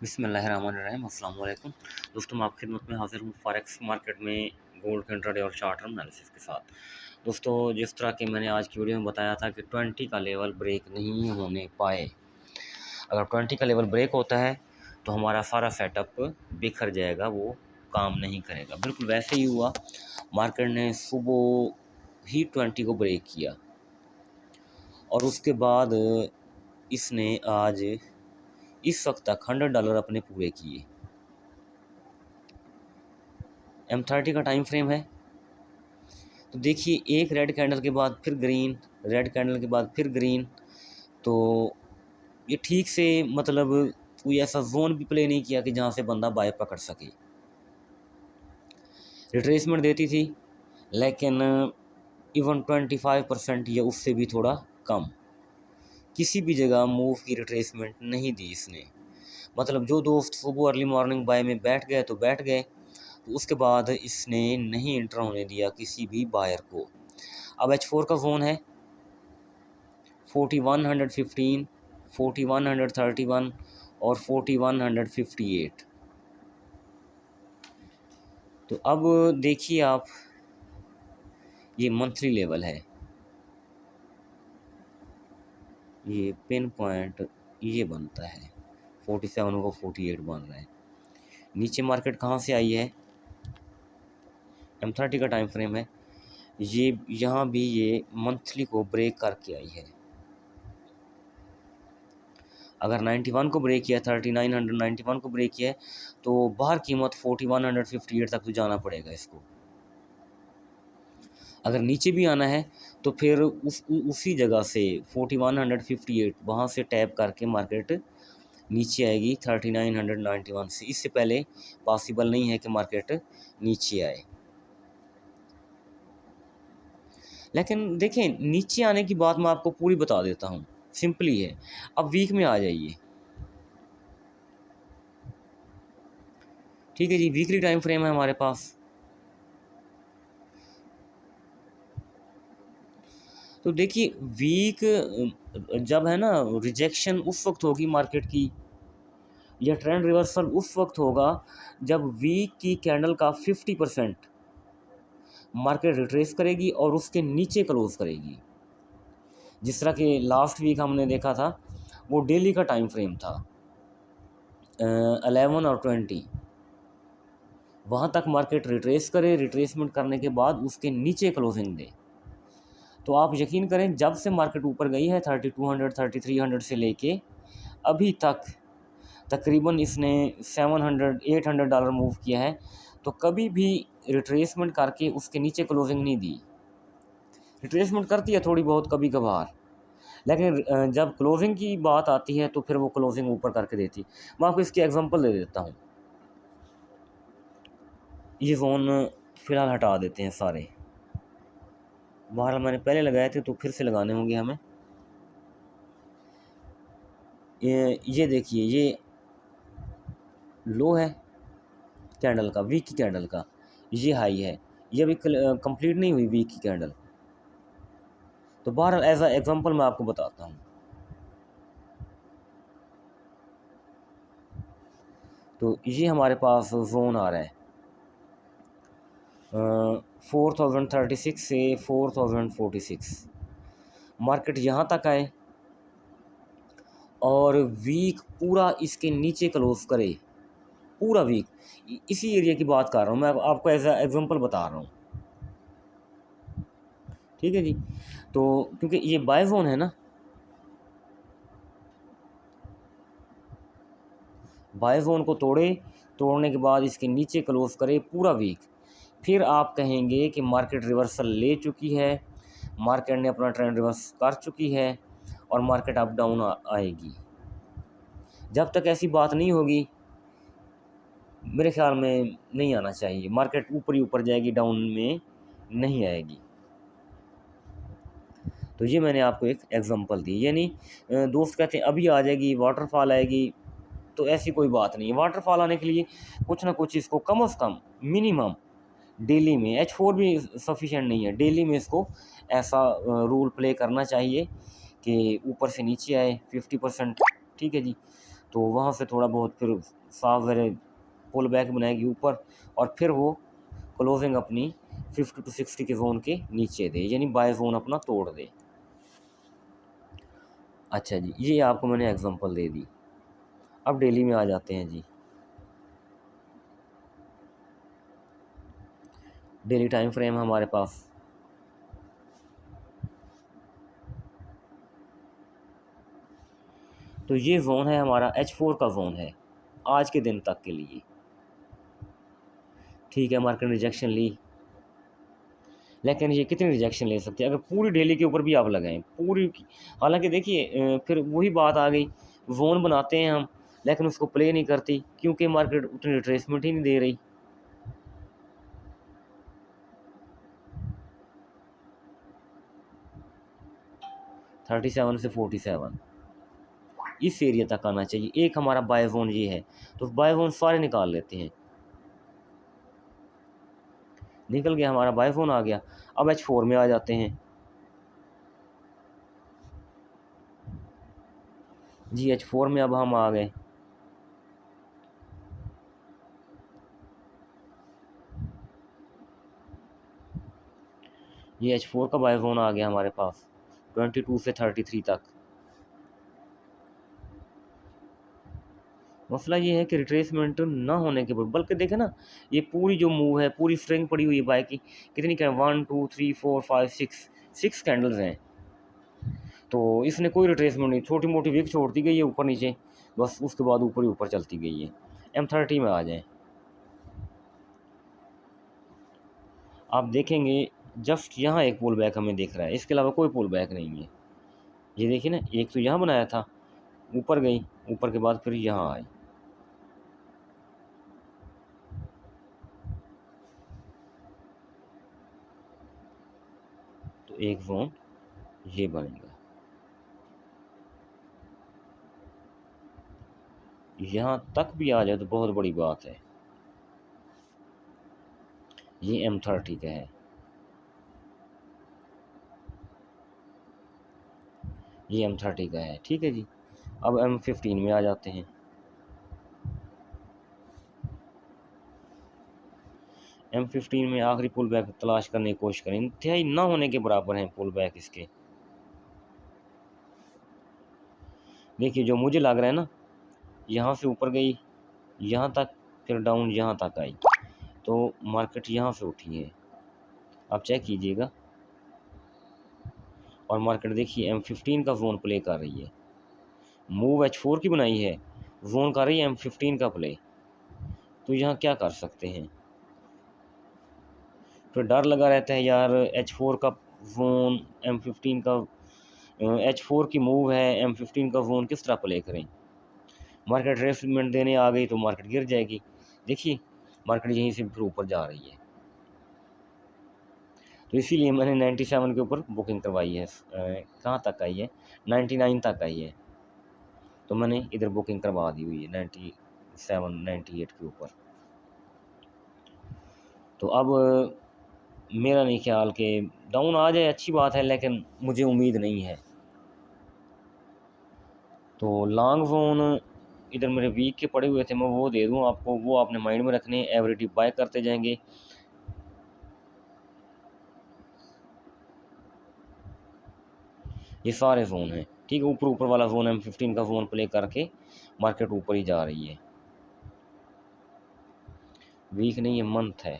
बिस्मिल्लाहिर्रहमानिर्रहीम अस्सलाम वालेकुम। दोस्तों मैं आपकी खिदमत में हाज़िर हूँ फॉरेक्स मार्केट में गोल्ड के इंट्राडे और शॉर्ट टर्म एनालिसिस के साथ। दोस्तों जिस तरह कि मैंने आज की वीडियो में बताया था कि 20 का लेवल ब्रेक नहीं होने पाए। अगर 20 का लेवल ब्रेक होता है तो हमारा सारा सेटअप बिखर जाएगा, वो काम नहीं करेगा। बिल्कुल वैसे ही हुआ, मार्केट ने सुबह ही 20 को ब्रेक किया और उसके बाद इसने आज इस वक्त तक $100 अपने पूरे किए। M30 का टाइम फ्रेम है, तो देखिए एक रेड कैंडल के बाद फिर ग्रीन, रेड कैंडल के बाद फिर ग्रीन। तो ये ठीक से मतलब कोई ऐसा जोन भी प्ले नहीं किया कि जहाँ से बंदा बाय पकड़ सके। रिट्रेसमेंट देती थी लेकिन इवन 25% या उससे भी थोड़ा कम, किसी भी जगह मूव की रिट्रेसमेंट नहीं दी इसने। मतलब जो दोस्त सुबह अर्ली मॉर्निंग बाय में बैठ गए तो बैठ गए, तो उसके बाद इसने नहीं इंटर होने दिया किसी भी बायर को। अब H4 का जोन है 4115, 4131 और 4158। तो अब देखिए आप, ये मंथली लेवल है, ये पिन पॉइंट ये बनता है 47 को 48 बन रहा है। नीचे मार्केट कहाँ से आई है, M30 का टाइम फ्रेम है, ये यहाँ भी ये मंथली को ब्रेक करके आई है। अगर 91 को ब्रेक किया, 3991 को ब्रेक किया है, तो बाहर कीमत 4158 तक तो जाना पड़ेगा इसको। अगर नीचे भी आना है तो फिर उसी जगह से 4158 वहाँ से टैप करके मार्केट नीचे आएगी 3991 से। इससे पहले पॉसिबल नहीं है कि मार्केट नीचे आए। लेकिन देखें, नीचे आने की बात मैं आपको पूरी बता देता हूँ, सिंपली है। अब वीक में आ जाइए, ठीक है जी। वीकली टाइम फ्रेम है हमारे पास, तो देखिए वीक जब है ना, रिजेक्शन उस वक्त होगी मार्केट की, या ट्रेंड रिवर्सल उस वक्त होगा जब वीक की कैंडल का 50% मार्केट रिट्रेस करेगी और उसके नीचे क्लोज करेगी। जिस तरह के लास्ट वीक हमने देखा था, वो डेली का टाइम फ्रेम था 11 और 20। वहाँ तक मार्केट रिट्रेस करे, रिट्रेसमेंट करने के बाद उसके नीचे क्लोजिंग दे। तो आप यकीन करें, जब से मार्केट ऊपर गई है 3200 3300 से लेके अभी तक तकरीबन इसने $700 800 मूव किया है, तो कभी भी रिट्रेसमेंट करके उसके नीचे क्लोजिंग नहीं दी। रिट्रेसमेंट करती है थोड़ी बहुत कभी कभार, लेकिन जब क्लोजिंग की बात आती है तो फिर वो क्लोजिंग ऊपर करके देती। मैं आपको इसकी एग्जांपल दे देता हूँ। ये जोन फ़िलहाल हटा देते हैं सारे, बहरहाल मैंने पहले लगाए थे तो फिर से लगाने होंगे हमें। ये देखिए, ये लो है कैंडल का, वीक की कैंडल का, ये हाई है, ये अभी कंप्लीट नहीं हुई वीक की कैंडल। तो बहरहाल एज अ एग्जांपल मैं आपको बताता हूँ। तो ये हमारे पास जोन आ रहा है 4036 से 4046। मार्केट यहाँ तक आए और वीक पूरा इसके नीचे क्लोज करे, पूरा वीक। इसी एरिया की बात कर रहा हूँ मैं, आपको एज अ एग्जांपल बता रहा हूँ, ठीक है जी। तो क्योंकि ये बाय जोन है ना, बाय जोन को तोड़ने के बाद इसके नीचे क्लोज करे पूरा वीक, फिर आप कहेंगे कि मार्केट रिवर्सल ले चुकी है, मार्केट ने अपना ट्रेंड रिवर्स कर चुकी है और मार्केट अप डाउन आएगी। जब तक ऐसी बात नहीं होगी, मेरे ख्याल में नहीं आना चाहिए। मार्केट ऊपर ही ऊपर जाएगी, डाउन में नहीं आएगी। तो ये मैंने आपको एक एग्जांपल दी। यानी दोस्त कहते हैं अभी आ जाएगी, वाटरफॉल आएगी, तो ऐसी कोई बात नहीं है। वाटरफॉल आने के लिए कुछ ना कुछ इसको कम से कम मिनिमम डेली में, H4 भी सफिशेंट नहीं है, डेली में इसको ऐसा रूल प्ले करना चाहिए कि ऊपर से नीचे आए 50%, ठीक है जी। तो वहाँ से थोड़ा बहुत फिर साफ वेरे पुल बैक बनाएगी ऊपर, और फिर वो क्लोजिंग अपनी 50 to 60 के जोन के नीचे दे, यानी बाय जोन अपना तोड़ दे। अच्छा जी, ये आपको मैंने एग्जांपल दे दी। अब डेली में आ जाते हैं जी। डेली टाइम फ्रेम हमारे पास, तो ये जोन है हमारा H4 का जोन है आज के दिन तक के लिए। ठीक है, मार्केट रिजेक्शन ली, लेकिन ये कितनी रिजेक्शन ले सकते हैं अगर पूरी डेली के ऊपर भी आप लगाएं पूरी हालांकि देखिए फिर वही बात आ गई, जोन बनाते हैं हम लेकिन उसको प्ले नहीं करती क्योंकि मार्केट उतनी रिट्रेसमेंट ही नहीं दे रही। थर्टी सेवन से 47 इस एरिया तक आना चाहिए। एक हमारा बाय जोन ये है, तो बाय जोन सारे निकाल लेते हैं। निकल गया हमारा बाय जोन आ गया। अब H4 में आ जाते हैं जी। H4 में अब हम आ गए। ये H4 का बाय जोन आ गया हमारे पास 22 से 33 तक। मसला ये है कि रिट्रेसमेंट ना होने के बाद, बल्कि देखें ना, ये पूरी जो मूव है पूरी स्ट्रिंग पड़ी हुई है बाय की, कितनी क्या 1 2 3 4 5 6 कैंडल्स हैं। तो इसने कोई रिट्रेसमेंट नहीं, छोटी मोटी विक छोड़ती गई है ऊपर नीचे, बस उसके बाद ऊपर ही ऊपर चलती गई है। M30 में आ जाएं, आप देखेंगे जस्ट यहाँ एक पुल बैक हमें दिख रहा है, इसके अलावा कोई पुल बैक नहीं है। ये देखिए ना, एक तो यहाँ बनाया था, ऊपर गई, ऊपर के बाद फिर यहाँ आई, तो एक जोन ये बनेगा। यहाँ तक भी आ जाए तो बहुत बड़ी बात है। ये M30 का है, ये M30 का है। ठीक है जी, अब M15 में आ जाते हैं। M15 में आखिरी पुल बैक तलाश करने की कोशिश करें, इंतहाई ना होने के बराबर हैं पुल बैक इसके। देखिए जो मुझे लग रहा है ना, यहाँ से ऊपर गई यहाँ तक, फिर डाउन यहाँ तक आई, तो मार्केट यहाँ से उठी है, आप चेक कीजिएगा। और मार्केट देखिए M15 का जोन प्ले कर रही है, मूव H4 की बनाई है, जोन कर रही है M15 का प्ले। तो यहाँ क्या कर सकते हैं, फिर डर लगा रहता है यार H4 का जोन M15 का, H4 की मूव है, M15 का जोन किस तरह प्ले करें। मार्केट रिट्रेसमेंट देने आ गई तो मार्केट गिर जाएगी। देखिए मार्केट यहीं से फिर ऊपर जा रही है, तो इसीलिए मैंने 97 के ऊपर बुकिंग करवाई है। कहाँ तक आई है, 99 तक आई है, तो मैंने इधर बुकिंग करवा दी हुई है 97 98 के ऊपर। तो अब मेरा नहीं ख्याल कि डाउन आ जाए, अच्छी बात है, लेकिन मुझे उम्मीद नहीं है। तो लॉन्ग जोन इधर मेरे वीक के पड़े हुए थे, मैं वो दे दूँ आपको, वो आपने माइंड में रखने, एवरी बाय करते जाएंगे। ये सारे जोन हैं, ठीक है। ऊपर ऊपर वाला जोन M15 का जोन प्ले करके मार्केट ऊपर ही जा रही है। वीक नहीं है, मंथ है,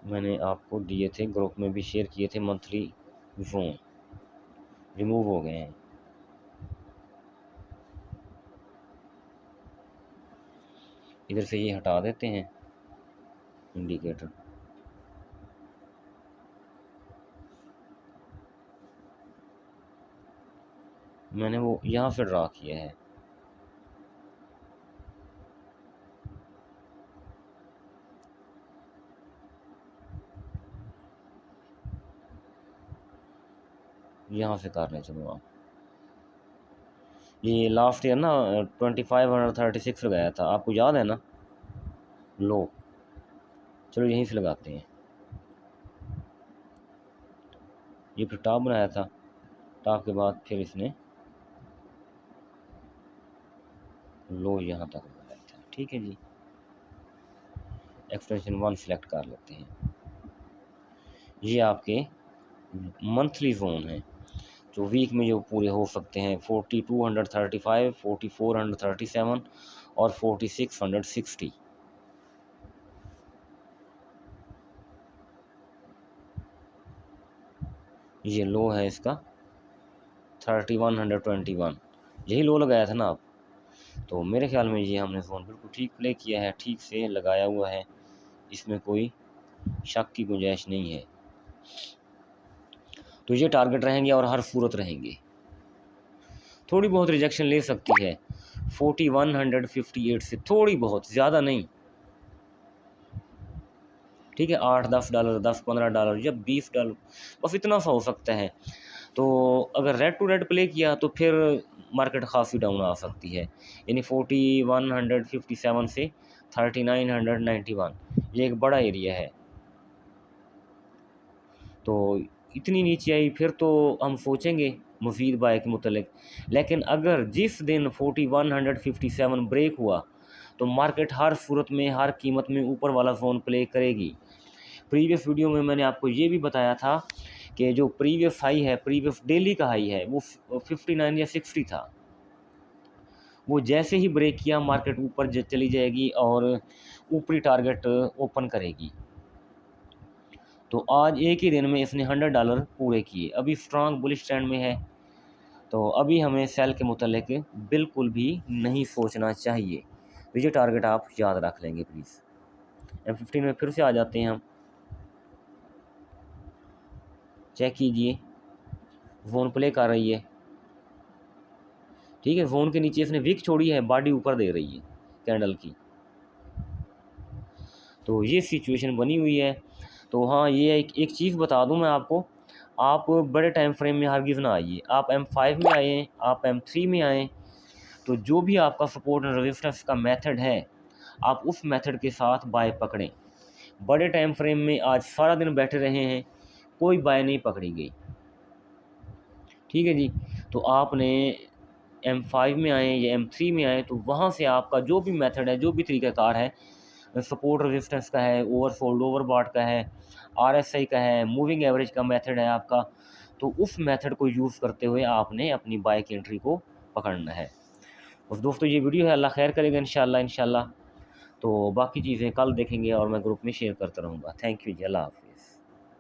मैंने आपको दिए थे, ग्रुप में भी शेयर किए थे। मंथली जोन रिमूव हो गए हैं। इधर से ये हटा देते हैं इंडिकेटर। मैंने वो यहाँ से ड्रा किया है, यहाँ से कर लें। चलो आप, ये लास्ट ईयर ना 2536 लगाया था, आपको याद है ना, लो चलो यहीं से लगाते हैं। ये फिर टॉप बनाया था, टॉप के बाद फिर इसने लो यहाँ तक लगाया था। ठीक है जी, एक्सटेंशन 1 सिलेक्ट कर लेते हैं। ये आपके मंथली जोन है जो वीक में जो पूरे हो सकते हैं, 4235, 4437 और 4660। ये लो है इसका 3121, यही लो लगाया था ना आप। तो मेरे ख्याल में ये हमने फ़ोन बिल्कुल ठीक प्ले किया है, ठीक से लगाया हुआ है, इसमें कोई शक की गुंजाइश नहीं है। तो ये टारगेट रहेंगे और हर सूरत रहेंगे। थोड़ी बहुत रिजेक्शन ले सकती है 4158 से, थोड़ी बहुत, ज़्यादा नहीं। ठीक है, $8-10, $10-15 या $20, बस इतना सा हो सकता है। तो अगर रेड टू रेड प्ले किया तो फिर मार्केट खासी डाउन आ सकती है, यानी 4157 से 3991, ये एक बड़ा एरिया है। तो इतनी नीचे आई फिर तो हम सोचेंगे मज़ीद बाय के मुतल्लिक। लेकिन अगर जिस दिन 4157 ब्रेक हुआ तो मार्केट हर सूरत में, हर कीमत में ऊपर वाला जोन प्ले करेगी। प्रीवियस वीडियो में मैंने आपको ये भी बताया था कि जो प्रीवियस हाई है, प्रीवियस डेली का हाई है, वो 59 या 60 था। वो जैसे ही ब्रेक किया मार्केट ऊपर चली जाएगी और ऊपरी टारगेट ओपन करेगी। तो आज एक ही दिन में इसने $100 पूरे किए, अभी स्ट्रांग बुलिश ट्रेंड में है। तो अभी हमें सेल के मुतल्लिक बिल्कुल भी नहीं सोचना चाहिए। तो ये टारगेट आप याद रख लेंगे प्लीज़। M15 में फिर से आ जाते हैं हम, चेक कीजिए, जोन प्ले कर रही है। ठीक है, जोन के नीचे इसने विक छोड़ी है, बॉडी ऊपर दे रही है कैंडल की। तो ये सिचुएशन बनी हुई है। तो हाँ, ये एक चीज़ बता दूं मैं आपको, आप बड़े टाइम फ्रेम में हरगिज़ ना आइए। आप M5 में आएँ, आप M3 में आएँ, तो जो भी आपका सपोर्ट एंड रेजिस्टेंस का मेथड है, आप उस मेथड के साथ बाय पकड़ें। बड़े टाइम फ्रेम में आज सारा दिन बैठे रहे हैं, कोई बाय नहीं पकड़ी गई। ठीक है जी, तो आपने M5 में आएँ या M3 में आएँ, तो वहाँ से आपका जो भी मेथड है, जो भी तरीक़ाकार है, सपोर्ट रेजिस्टेंस का है, ओवरसोल्ड ओवरबॉट का है, RSI का है, मूविंग एवरेज का मेथड है आपका, तो उस मेथड को यूज़ करते हुए आपने अपनी बाय की एंट्री को पकड़ना है। बस दोस्तों, ये वीडियो है, अल्लाह खैर करेगा इंशाल्लाह। तो बाकी चीज़ें कल देखेंगे और मैं ग्रुप में शेयर करता रहूँगा। थैंक यू जी, अल्लाह हाफ़िज़।